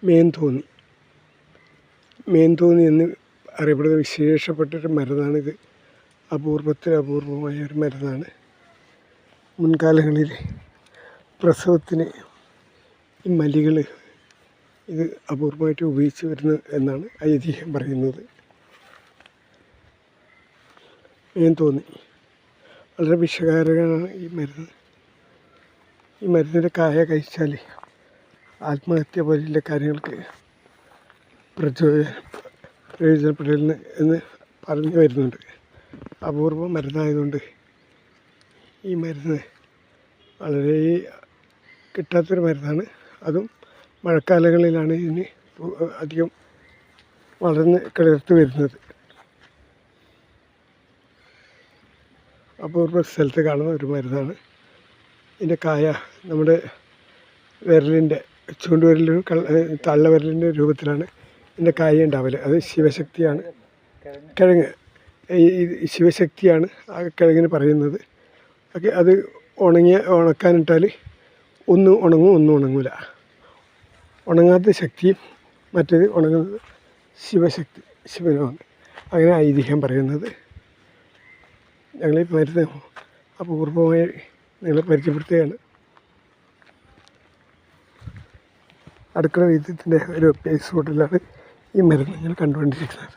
മേൻതോന്നി. മേൻതോന്നി എന്ന് അറിയപ്പെടുന്ന വിശേഷപ്പെട്ടൊരു മരുന്നാണിത്. അപൂർവമായ ഒരു മരുന്നാണ്. മുൻകാലങ്ങളിൽ പ്രസവത്തിന് ഈ മലികൾ ഇത് അപൂർവമായിട്ട് ഉപയോഗിച്ച് വരുന്നു എന്നാണ് ഐതിഹ്യം പറയുന്നത്. മേൻതോന്നി വളരെ വിഷകാരകമാണ് ഈ മരുന്ന്. ഈ മരുന്നിൻ്റെ കായ കഴിച്ചാൽ ആത്മഹത്യ പോലെയുള്ള കാര്യങ്ങൾക്ക് പ്രയോജനപ്പെടരുന്നു എന്ന് പറഞ്ഞു വരുന്നുണ്ട്. അപൂർവ മരുന്നായതുകൊണ്ട് ഈ മരുന്ന് വളരെ കിട്ടാത്തൊരു മരുന്നാണ്. അതും മഴക്കാലങ്ങളിലാണ് ഇതിന് അധികം വളർന്ന് കിളിർത്ത് വരുന്നത്. അപൂർവ സ്ഥലത്ത് കാണുന്ന ഒരു മരുന്നാണ്. ഇതിൻ്റെ കായ നമ്മുടെ വിരലിൻ്റെ ചൂണ്ടുവിരലിലും തള്ളവിരലിൻ്റെ രൂപത്തിലാണ് ഇതിൻ്റെ കായ ഉണ്ടാവല്. അത് ശിവശക്തിയാണ്. കിഴങ്ങ് ഈ ശിവശക്തിയാണ് ആ കിഴങ്ങിന് പറയുന്നത്. അത് ഉണക്കാനിട്ടാൽ ഒന്ന് ഉണങ്ങും, ഒന്നും ഉണങ്ങില്ല. ഉണങ്ങാത്ത ശക്തിയും മറ്റേത് ഉണങ്ങുന്നത് ശിവനുമാണ്. അങ്ങനെ ഐതിഹ്യം പറയുന്നത്. ഞങ്ങളീ മരുന്ന് അപൂർവമായി നിങ്ങളെ പരിചയപ്പെടുത്തുകയാണ്. അടുക്കള വൈദ്യത്തിൻ്റെ ഒരു എപ്പിസോഡിലാണ് ഈ മരുന്ന് നിങ്ങൾ കണ്ടുകൊണ്ടിരിക്കുന്നത്.